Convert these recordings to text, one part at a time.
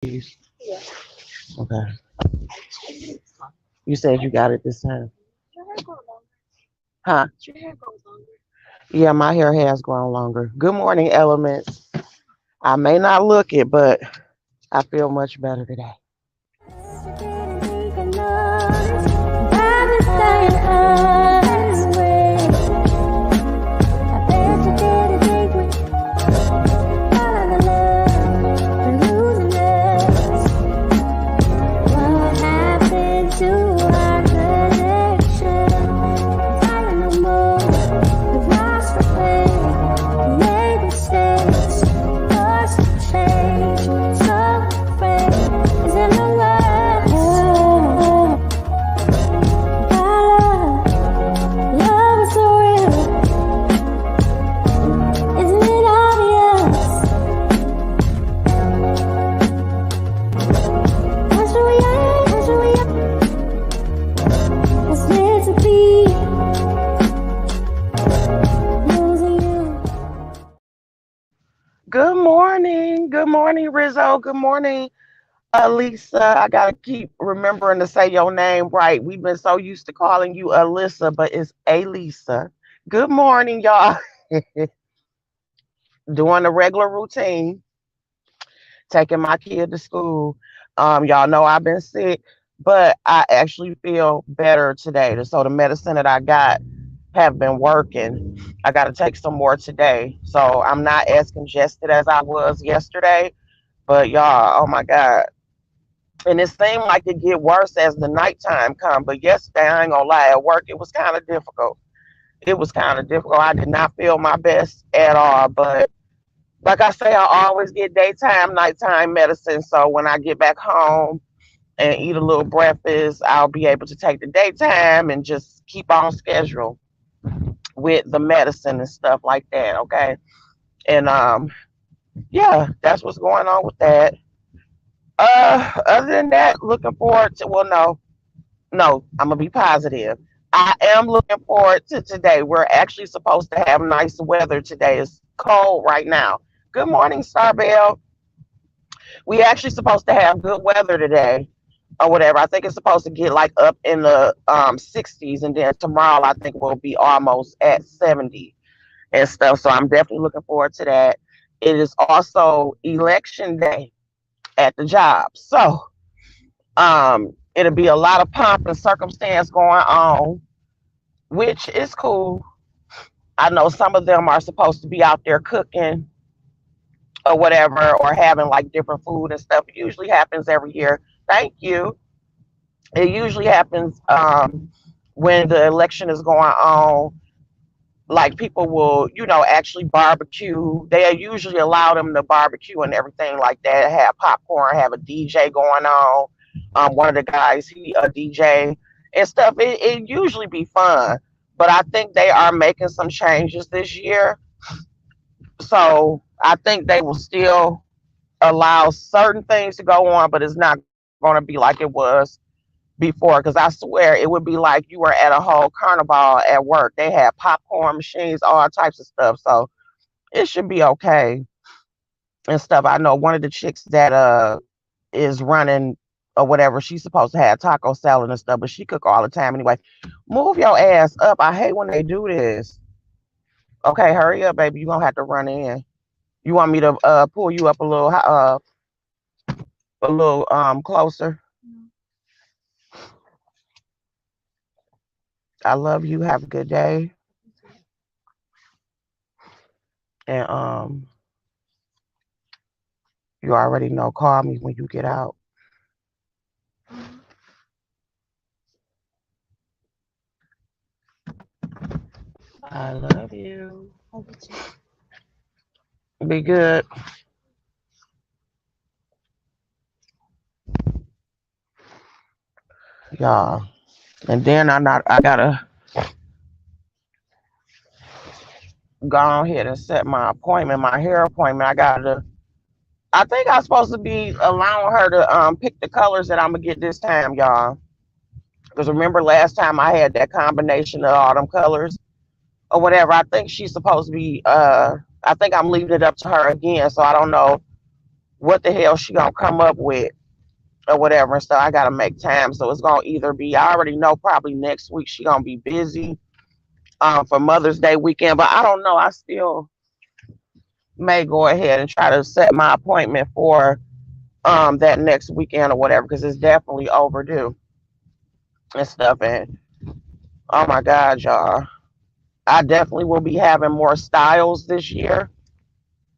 Please. Yeah. Okay. You said you got it this time. Your hair grow longer. Huh? Your hair grows longer. Yeah, my hair has grown longer. Good morning, elements. I may not look it, but I feel much better today. Good morning. Good morning, Rizzo. Good morning, Alisa. I gotta keep remembering to say your name right. We've been so used to calling you Alyssa, but it's Alisa. Good morning, y'all. Doing the regular routine, taking my kid to school. Y'all know I've been sick, but I actually feel better today. So the medicine that I got have been working. I got to take some more today. So I'm not as congested as I was yesterday. But y'all, oh my God. And it seemed like it get worse as the nighttime come. But yesterday, I ain't gonna lie, at work it was kind of difficult. It was kind of difficult. I did not feel my best at all. But like I say, I always get daytime, nighttime medicine. So when I get back home and eat a little breakfast, I'll be able to take the daytime and just keep on schedule with the medicine and stuff like that. Okay. And yeah, that's what's going on with that. Other than that, looking forward to, well, no, I'm gonna be positive. I am looking forward to today. We're actually supposed to have nice weather today. It's cold right now. Good morning, Starbell. We actually supposed to have good weather today or whatever. I think it's supposed to get like up in the 60s, and then tomorrow I think we'll be almost at 70 and stuff. So I'm definitely looking forward to that. It is also election day at the job. So it'll be a lot of pomp and circumstance going on, which is cool. I know some of them are supposed to be out there cooking or whatever, or having like different food and stuff. It usually happens every year. Thank you. It usually happens when the election is going on. Like people will, actually barbecue. They usually allow them to barbecue and everything like that. Have popcorn, have a DJ going on. One of the guys, he a DJ and stuff. It usually be fun, but I think they are making some changes this year. So I think they will still allow certain things to go on, but it's not going to be like it was before. Because I swear it would be like you were at a whole carnival at work. They had popcorn machines, all types of stuff. So it should be okay and stuff. I know one of the chicks that is running or whatever, she's supposed to have taco salad and stuff, but she cook all the time anyway. Move your ass up. I hate when they do this. Okay, hurry up, baby. You're gonna have to run in. You want me to pull you up a little closer? I love you. Have a good day. And you already know, call me when you get out. I love you. Be good. Y'all. And then I gotta go ahead and set my appointment, my hair appointment. I think I'm supposed to be allowing her to pick the colors that I'm gonna get this time, y'all. Because remember last time I had that combination of all them colors or whatever. I think she's supposed to be I think I'm leaving it up to her again. So I don't know what the hell she gonna come up with or whatever. And so I gotta make time. So it's gonna either be, I already know probably next week she gonna be busy for Mother's Day weekend, but I don't know. I still may go ahead and try to set my appointment for that next weekend or whatever, because it's definitely overdue and stuff. And oh my god, y'all, I definitely will be having more styles this year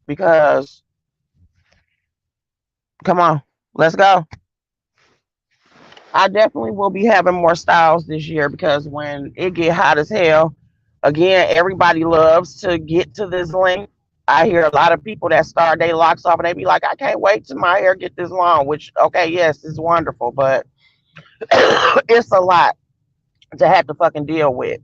because come on, let's go. I definitely will be having more styles this year because when it get hot as hell, again, everybody loves to get to this length. I hear a lot of people that start their locks off and they be like, I can't wait till my hair get this long, which okay, yes, it's wonderful, but it's a lot to have to fucking deal with,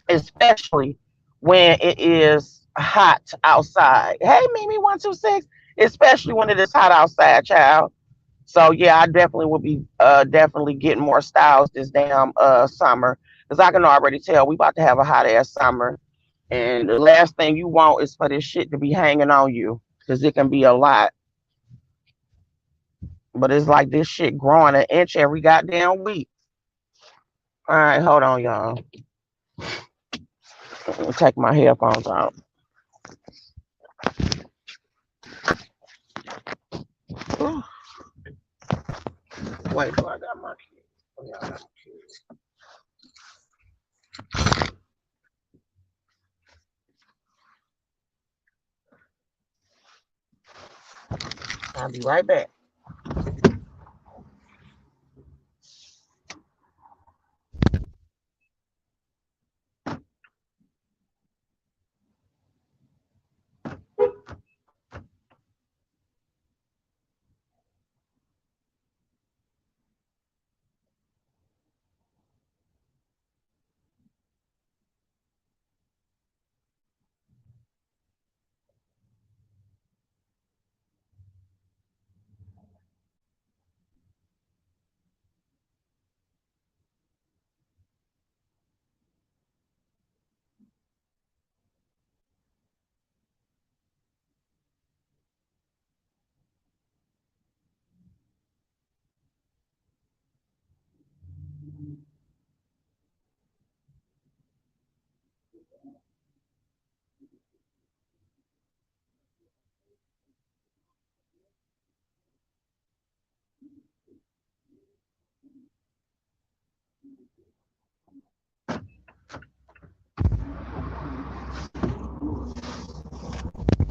especially when it is hot outside. Hey, Mimi 126, especially when it is hot outside, child. So yeah, I definitely will be definitely getting more styles this damn summer because I can already tell we about to have a hot ass summer, and the last thing you want is for this shit to be hanging on you because it can be a lot. But it's like this shit growing an inch every goddamn week. All right, hold on, y'all. Let me take my headphones out. Ooh, wait, do I got my keys? Oh, yeah, I got my keys. I'll be right back.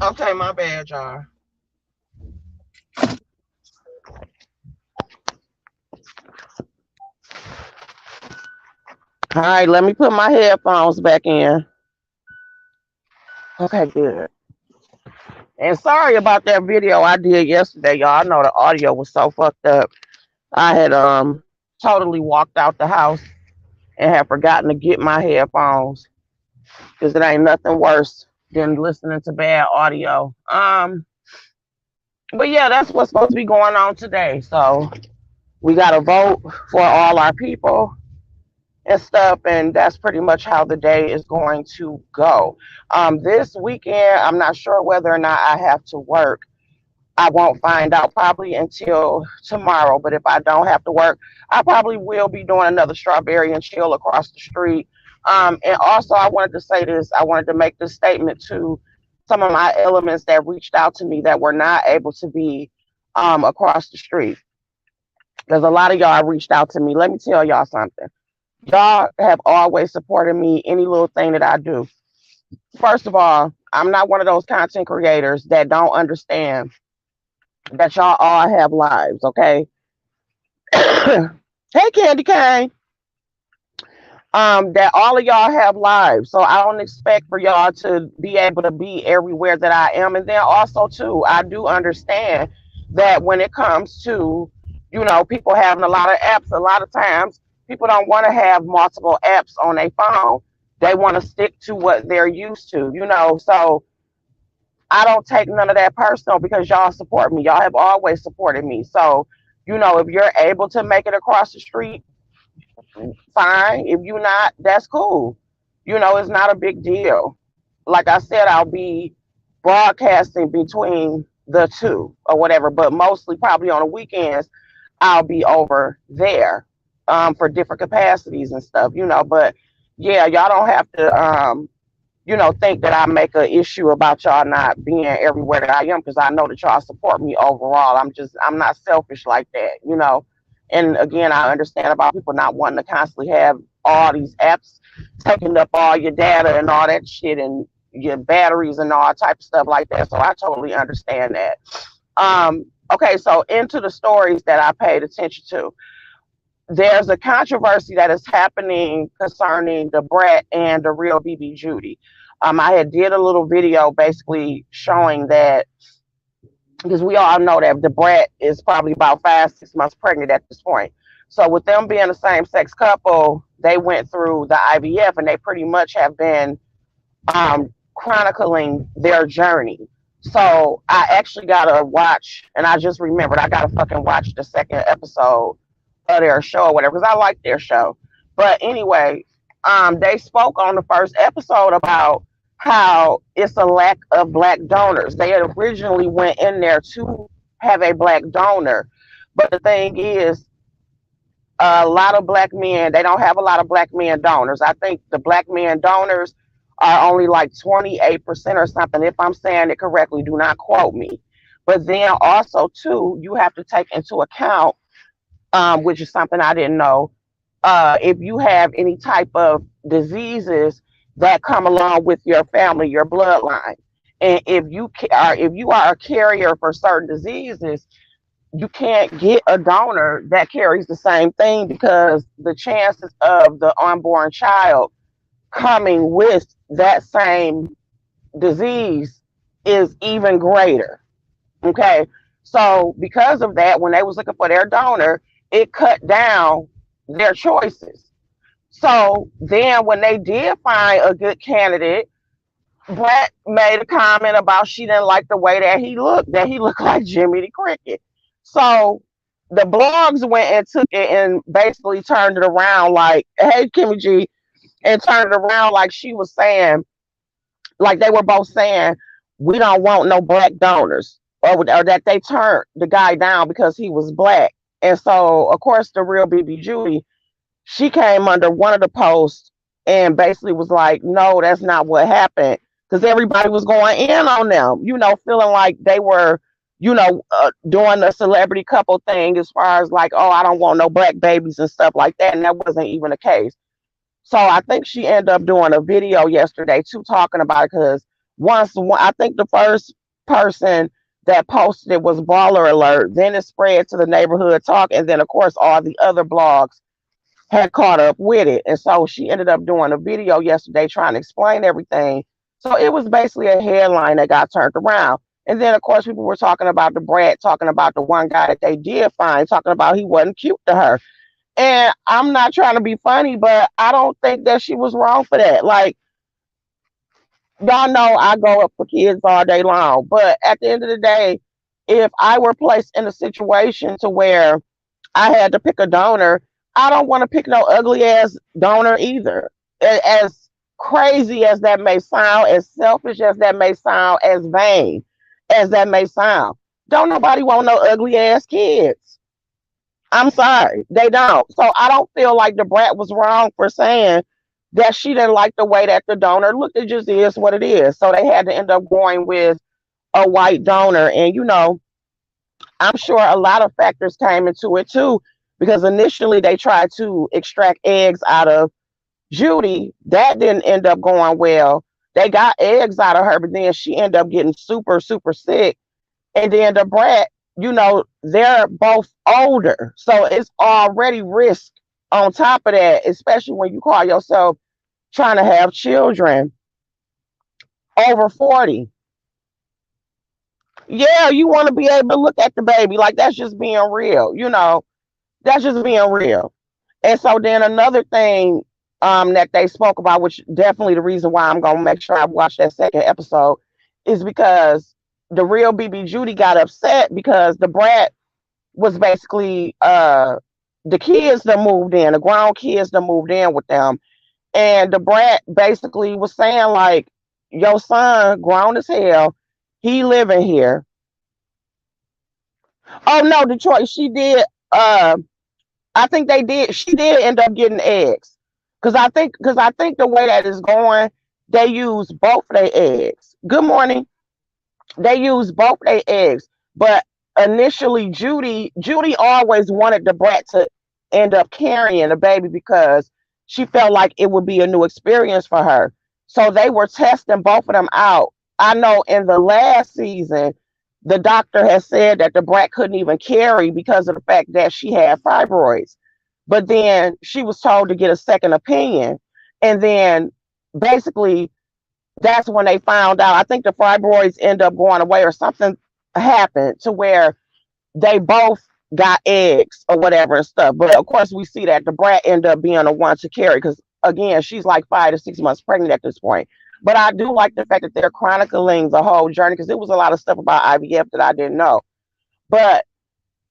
Okay, my bad, y'all. All right, let me put my headphones back in. Okay, good. And sorry about that video I did yesterday, y'all. I know the audio was so fucked up. I had totally walked out the house and had forgotten to get my headphones because it ain't nothing worse than listening to bad audio. But yeah, that's what's supposed to be going on today. So we got to vote for all our people and stuff, and that's pretty much how the day is going to go. This weekend, I'm not sure whether or not I have to work. I won't find out probably until tomorrow. But if I don't have to work, I probably will be doing another strawberry and chill across the street. And also, I wanted to say this. I wanted to make this statement to some of my elements that reached out to me that were not able to be across the street. Because a lot of y'all reached out to me. Let me tell y'all something. Y'all have always supported me any little thing that I do. First of all, I'm not one of those content creators that don't understand that y'all all have lives, okay? Hey, Candy Cane. That all of y'all have lives. So I don't expect for y'all to be able to be everywhere that I am. And then also too, I do understand that when it comes to, people having a lot of apps, a lot of times people don't want to have multiple apps on their phone. They want to stick to what they're used to. So I don't take none of that personal because y'all support me. Y'all have always supported me. So, if you're able to make it across the street, fine. If you're not, that's cool. It's not a big deal. Like I said, I'll be broadcasting between the two or whatever, but mostly probably on the weekends I'll be over there for different capacities and stuff, but yeah, y'all don't have to think that I make an issue about y'all not being everywhere that I am, because I know that y'all support me overall. I'm not selfish like that. And again, I understand about people not wanting to constantly have all these apps taking up all your data and all that shit and your batteries and all type of stuff like that. So I totally understand that. Okay, so into the stories that I paid attention to. There's a controversy that is happening concerning the Brat and the real BB Judy. I had did a little video basically showing that, because we all know that the Brat is probably about 5, 6 months pregnant at this point. So with them being a same sex couple, they went through the IVF and they pretty much have been chronicling their journey. So I actually gotta watch, and I just remembered I gotta fucking watch the second episode of their show or whatever, because I like their show. But anyway, they spoke on the first episode about how it's a lack of black donors. They had originally went in there to have a black donor, but the thing is, a lot of black men, they don't have a lot of black men donors. I think the black men donors are only like 28% or something. If I'm saying it correctly, do not quote me. But then also too, you have to take into account, which is something I didn't know, if you have any type of diseases that come along with your family, your bloodline. And if you are a carrier for certain diseases, you can't get a donor that carries the same thing, because the chances of the unborn child coming with that same disease is even greater. Okay. So because of that, when they was looking for their donor, it cut down their choices. So then when they did find a good candidate, Brett made a comment about she didn't like the way that he looked like Jimmy the Cricket. So the blogs went and took it and basically turned it around like, hey, Kimmy G, and turned it around like she was saying, like they were both saying, we don't want no black donors, or that they turned the guy down because he was black. And so, of course, the real BB Judy, she came under one of the posts and basically was like, no, that's not what happened. Because everybody was going in on them, feeling like they were, doing the celebrity couple thing as far as like, oh, I don't want no black babies and stuff like that. And that wasn't even the case. So I think she ended up doing a video yesterday too, talking about it, because I think the first person that posted it was Baller Alert. Then it spread to the neighborhood talk, and then of course all the other blogs had caught up with it. And so she ended up doing a video yesterday trying to explain everything. So it was basically a headline that got turned around. And then, of course, people were talking about the Brat, talking about the one guy that they did find, talking about he wasn't cute to her. And I'm not trying to be funny, but I don't think that she was wrong for that. Like, y'all know I go up for kids all day long. But at the end of the day, if I were placed in a situation to where I had to pick a donor, I don't want to pick no ugly ass donor either. As crazy as that may sound, as selfish as that may sound, as vain as that may sound, don't nobody want no ugly ass kids. I'm sorry, they don't. So I don't feel like the Brat was wrong for saying that she didn't like the way that the donor looked. It just is what it is. So they had to end up going with a white donor. And I'm sure a lot of factors came into it too, because initially they tried to extract eggs out of Judy. That didn't end up going well. They got eggs out of her, but then she ended up getting super, super sick. And then the Brat, they're both older. So it's already risk on top of that, especially when you call yourself trying to have children over 40. Yeah, you want to be able to look at the baby. Like, that's just being real, that's just being real. And so then another thing that they spoke about, which definitely the reason why I'm gonna make sure I watch that second episode, is because the real BB Judy got upset because the Brat was basically the kids that moved in, the grown kids that moved in with them. And the Brat basically was saying like, your son grown as hell, he living here. Oh no, Detroit. She did. I think they did. She did end up getting eggs, because I think the way that is going, they use both their eggs. Good morning. They use both their eggs, but initially Judy always wanted the brat to end up carrying the baby because she felt like it would be a new experience for her. So they were testing both of them out. I know in the last season, the doctor has said that the brat couldn't even carry because of the fact that she had fibroids. But then she was told to get a second opinion. And then basically that's when they found out. I think the fibroids end up going away or something happened to where they both got eggs or whatever and stuff. But of course, we see that the brat ended up being the one to carry because, again, she's like 5 to 6 months pregnant at this point. But I do like the fact that they're chronicling the whole journey because there was a lot of stuff about IVF that I didn't know. But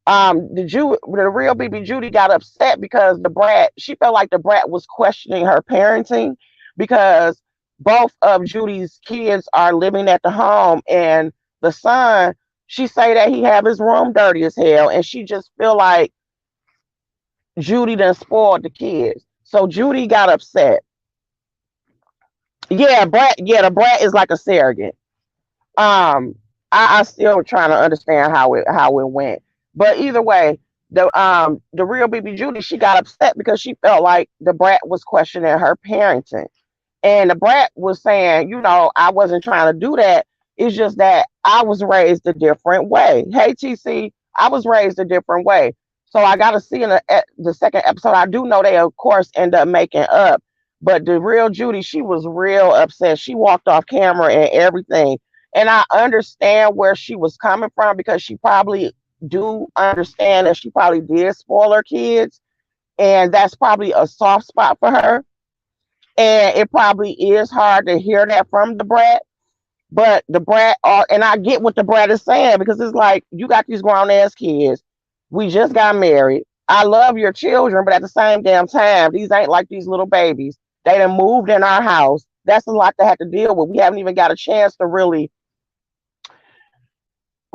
the real BB Judy got upset because the brat, she felt like the brat was questioning her parenting because both of Judy's kids are living at the home, and the son, she say that he have his room dirty as hell, and she just feel like Judy done spoiled the kids. So Judy got upset. Yeah, brat. Yeah, the brat is like a surrogate. Um, I still trying to understand how it went, but either way, the real BB Judy, she got upset because she felt like the brat was questioning her parenting. And the brat was saying, I wasn't trying to do that. It's just that I was raised a different way. Hey, TC, I was raised a different way. So I got to see in the second episode. I do know they, of course, end up making up. But the real Judy, she was real upset. She walked off camera and everything. And I understand where she was coming from because she probably do understand that she probably did spoil her kids. And that's probably a soft spot for her, and it probably is hard to hear that from the brat. But the brat, and I get what the brat is saying because it's like you got these grown ass kids. We just got married. I love your children, but at the same damn time, these ain't like these little babies. They done moved in our house. That's a lot to have to deal with. We haven't even got a chance to really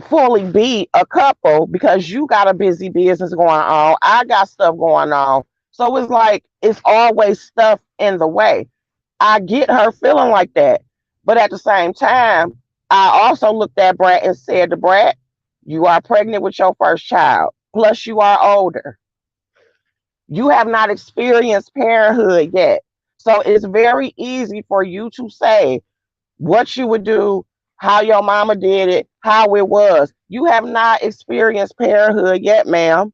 fully be a couple because you got a busy business going on. I got stuff going on. So it's like it's always stuff in the way. I get her feeling like that. But at the same time, I also looked at Brat and said to Brat, you are pregnant with your first child. Plus, you are older. You have not experienced parenthood yet. So it's very easy for you to say what you would do, how your mama did it, how it was. You have not experienced parenthood yet, ma'am.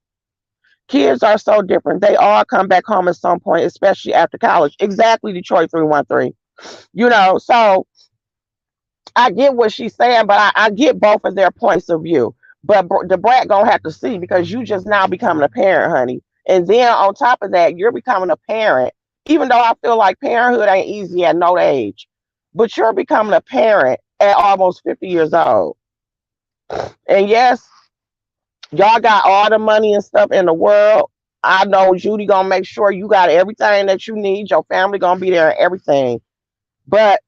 Kids are so different. They all come back home at some point, especially after college. Exactly, Detroit 313. So I get what she's saying, but I get both of their points of view. But the brat gonna have to see because you just now becoming a parent, honey. And then on top of that, you're becoming a parent. Even though I feel like parenthood ain't easy at no age, but you're becoming a parent at almost 50 years old. And yes, y'all got all the money and stuff in the world. I know Judy gonna make sure you got everything that you need. Your family gonna be there and everything. But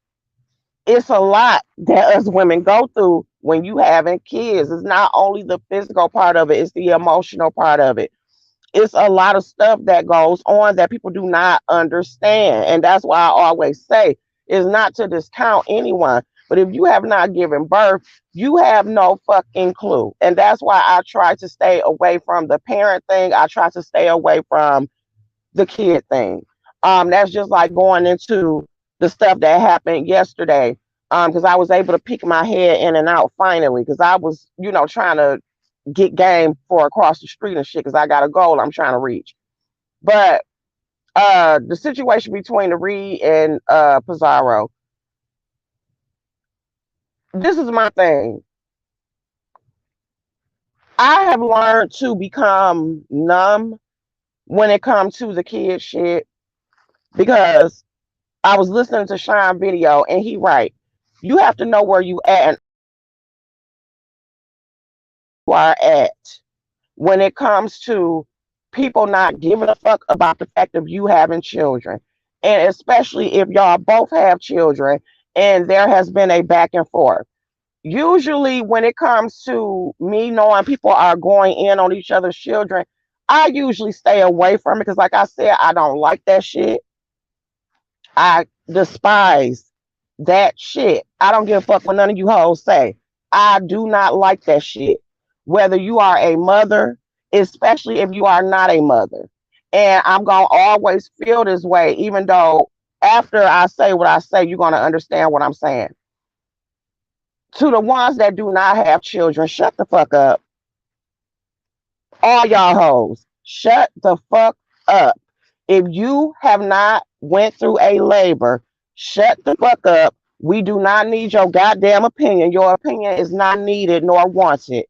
it's a lot that us women go through when you having kids. It's not only the physical part of it, it's the emotional part of it. It's a lot of stuff that goes on that people do not understand. And that's why I always say is not to discount anyone. But if you have not given birth, you have no fucking clue. And that's why I try to stay away from the parent thing. I try to stay away from the kid thing. That's just like going into the stuff that happened yesterday. Because I was able to peek my head in and out finally, because I was, trying to get game for across the street and shit, because I got a goal I'm trying to reach. But the situation between the Reed and Pizarro, this is my thing. I have learned to become numb when it comes to the kid shit because I was listening to Sean video and he right. You have to know where you at and who are at when it comes to people not giving a fuck about the fact of you having children. And especially if y'all both have children and there has been a back and forth. Usually when it comes to me knowing people are going in on each other's children, I usually stay away from it because, like I said, I don't like that shit. I despise that shit. I don't give a fuck what none of you hoes say. I do not like that shit. Whether you are a mother, especially if you are not a mother. And I'm going to always feel this way, even though after I say what I say, you're going to understand what I'm saying. To the ones that do not have children, shut the fuck up. All y'all hoes, shut the fuck up. If you have not went through a labor, shut the fuck up. We do not need your goddamn opinion. Your opinion is not needed nor wanted.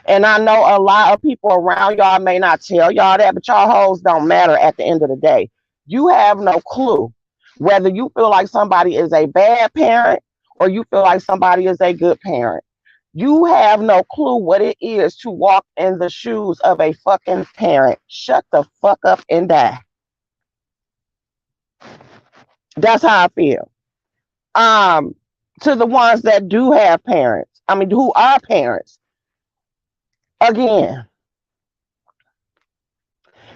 And I know a lot of people around y'all may not tell y'all that, but y'all hoes don't matter at the end of the day. You have no clue whether you feel like somebody is a bad parent or you feel like somebody is a good parent. You have no clue what it is to walk in the shoes of a fucking parent. Shut the fuck up and die. That's how I feel. Um, to the ones that do have parents, I mean, who are parents, again,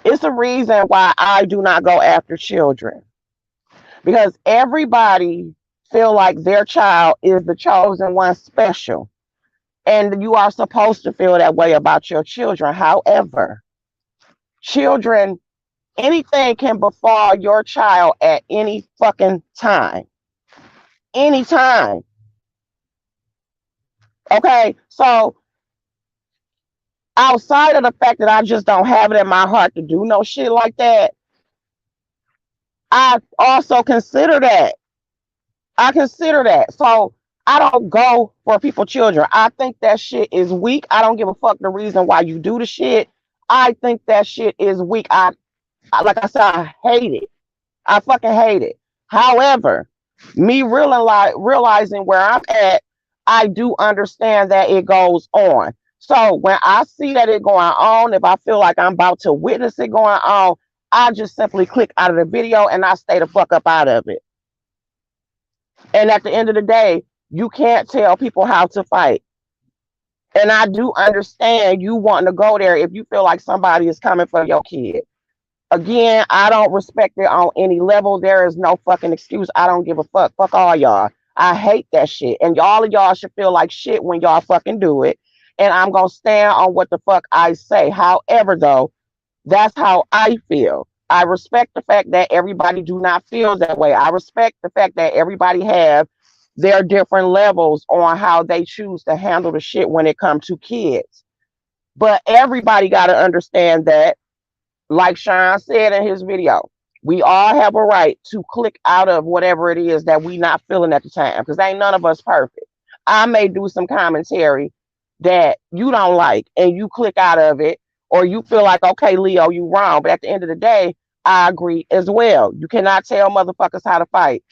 it's a reason why I do not go after children because everybody feel like their child is the chosen one special. And you are supposed to feel that way about your children. However, children, anything can befall your child at any fucking time. Anytime. Okay. So outside of the fact that I just don't have it in my heart to do no shit like that, I also consider that. I consider that. So I don't go for people's children. I think that shit is weak. I don't give a fuck the reason why you do the shit. I think that shit is weak. Like I said, I hate it. I fucking hate it. However, me realizing where I'm at, I do understand that it goes on. So when I see that it going on, if I feel like I'm about to witness it going on, I just simply click out of the video and I stay the fuck up out of it. And at the end of the day, you can't tell people how to fight. And I do understand you wanting to go there if you feel like somebody is coming for your kid. Again, I don't respect it on any level. There is no fucking excuse. I don't give a fuck. Fuck all y'all. I hate that shit. And all of y'all should feel like shit when y'all fucking do it. And I'm going to stand on what the fuck I say. However, though, that's how I feel. I respect the fact that everybody do not feel that way. I respect the fact that everybody have their different levels on how they choose to handle the shit when it comes to kids. But everybody got to understand that, like Sean said in his video, we all have a right to click out of whatever it is that we not feeling at the time because ain't none of us perfect. I may do some commentary that you don't like and you click out of it or you feel like, okay, Leo, you wrong. But at the end of the day, I agree as well. You cannot tell motherfuckers how to fight.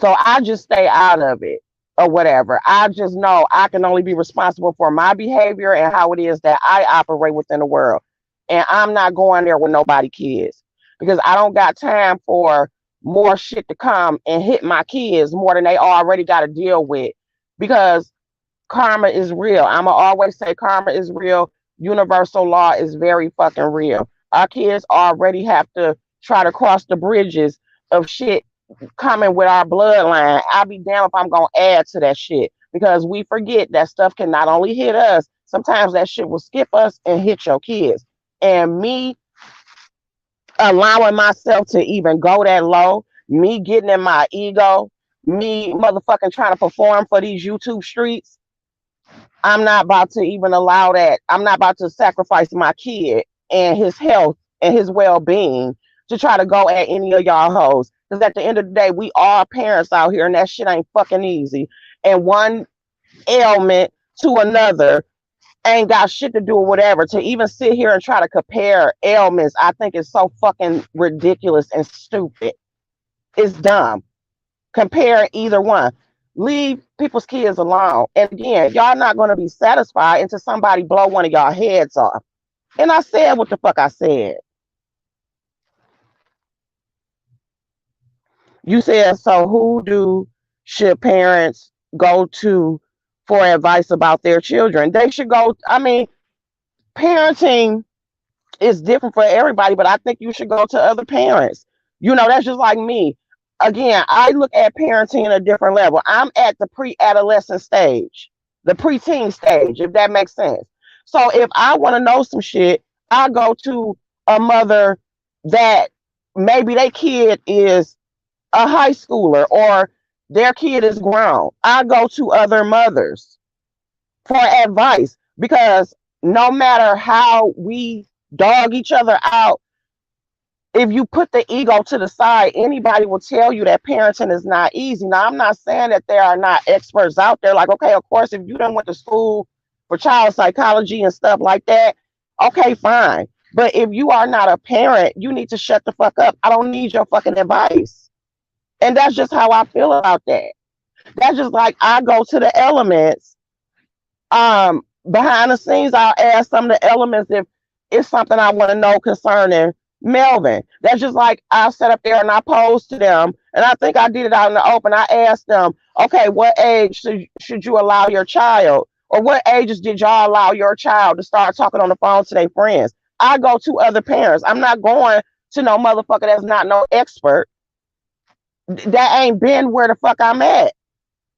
So I just stay out of it or whatever. I just know I can only be responsible for my behavior and how it is that I operate within the world. And I'm not going there with nobody kids because I don't got time for more shit to come and hit my kids more than they already got to deal with because karma is real. I'ma always say karma is real. Universal law is very fucking real. Our kids already have to try to cross the bridges of shit coming with our bloodline. I'll be damned if I'm gonna add to that shit because we forget that stuff can not only hit us, sometimes that shit will skip us and hit your kids. And me allowing myself to even go that low, me getting in my ego, me motherfucking trying to perform for these YouTube streets, I'm not about to even allow that. I'm not about to sacrifice my kid and his health and his well being to try to go at any of y'all hoes. Because at the end of the day, we all parents out here and that shit ain't fucking easy. And one ailment to another ain't got shit to do with whatever. To even sit here and try to compare ailments, I think is so fucking ridiculous and stupid. It's dumb. Compare either one. Leave people's kids alone. And again, y'all not going to be satisfied until somebody blow one of y'all heads off. And I said what the fuck I said. You said, so who do should parents go to for advice about their children. They should go. I mean, parenting is different for everybody, but I think you should go to other parents. That's just like me. Again, I look at parenting at a different level. I'm at the pre-adolescent stage, the preteen stage, if that makes sense. So if I want to know some shit, I go to a mother that maybe their kid is a high schooler or their kid is grown. I go to other mothers for advice because no matter how we dog each other out, if you put the ego to the side, anybody will tell you that parenting is not easy. Now, I'm not saying that there are not experts out there. Like, okay, of course, if you done went to school for child psychology and stuff like that, okay, fine. But if you are not a parent, you need to shut the fuck up. I don't need your fucking advice. And that's just how I feel about that. That's just like I go to the elements. Behind the scenes, I'll ask some of the elements if it's something I want to know concerning Melvin. That's just like I sat up there and I posed to them, and I think I did it out in the open. I asked them, okay, what age should you allow your child, or what ages did y'all allow your child to start talking on the phone to their friends? I go to other parents. I'm not going to no motherfucker that's not no expert. That ain't been where the fuck I'm at.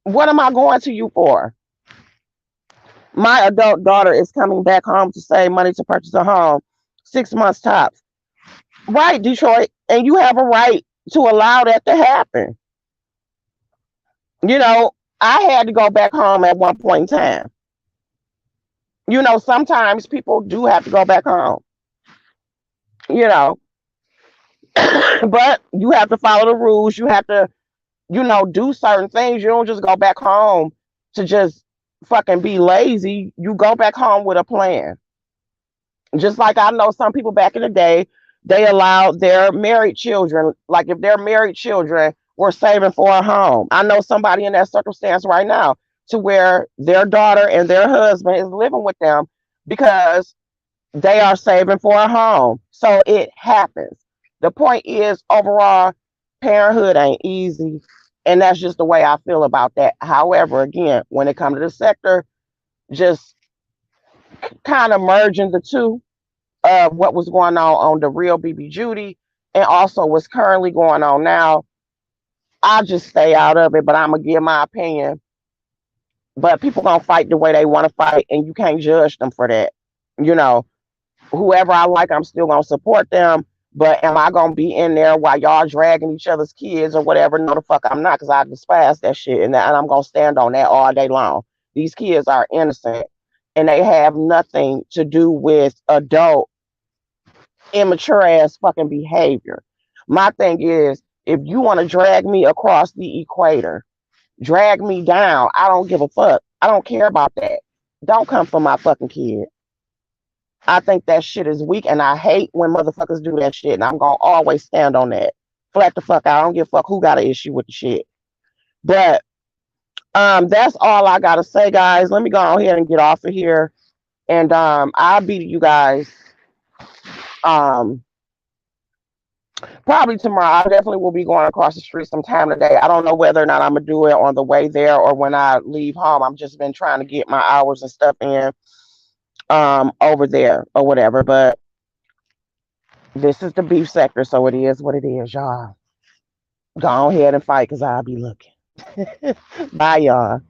What am I going to you for? My adult daughter is coming back home to save money to purchase a home, 6 months tops. Right, Detroit. And you have a right to allow that to happen. You know, I had to go back home at one point in time. Sometimes people do have to go back home, you know, but you have to follow the rules. You have to, do certain things. You don't just go back home to just fucking be lazy. You go back home with a plan. Just like I know some people back in the day, they allowed their married children, like if their married children were saving for a home. I know somebody in that circumstance right now to where their daughter and their husband is living with them because they are saving for a home. So it happens. The point is, overall, parenthood ain't easy. And that's just the way I feel about that. However, again, when it comes to the sector, just kind of merging the two of what was going on the real BB Judy and also what's currently going on now. I'll just stay out of it, but I'm gonna give my opinion. But people gonna fight the way they want to fight, and you can't judge them for that. You know, whoever I like, I'm still gonna support them. But am I gonna be in there while y'all dragging each other's kids or whatever? No, the fuck I'm not, because I despise that shit, and I'm gonna stand on that all day long. These kids are innocent, and they have nothing to do with adult immature ass fucking behavior. My thing is, if you want to drag me across the equator, drag me down. I don't give a fuck. I don't care about that. Don't come for my fucking kid. I think that shit is weak, and I hate when motherfuckers do that shit. And I'm gonna always stand on that. Flat the fuck out. I don't give a fuck who got an issue with the shit. But that's all I gotta say, guys. Let me go ahead and get off of here, and I'll be to you guys um probably tomorrow. I definitely will be going across the street sometime today. I don't know whether or not I'm gonna do it on the way there or when I leave home. I'm just been trying to get my hours and stuff in over there or whatever. But this is the beef sector, so it is what it is, y'all. Go ahead and fight because I'll be looking. Bye, y'all.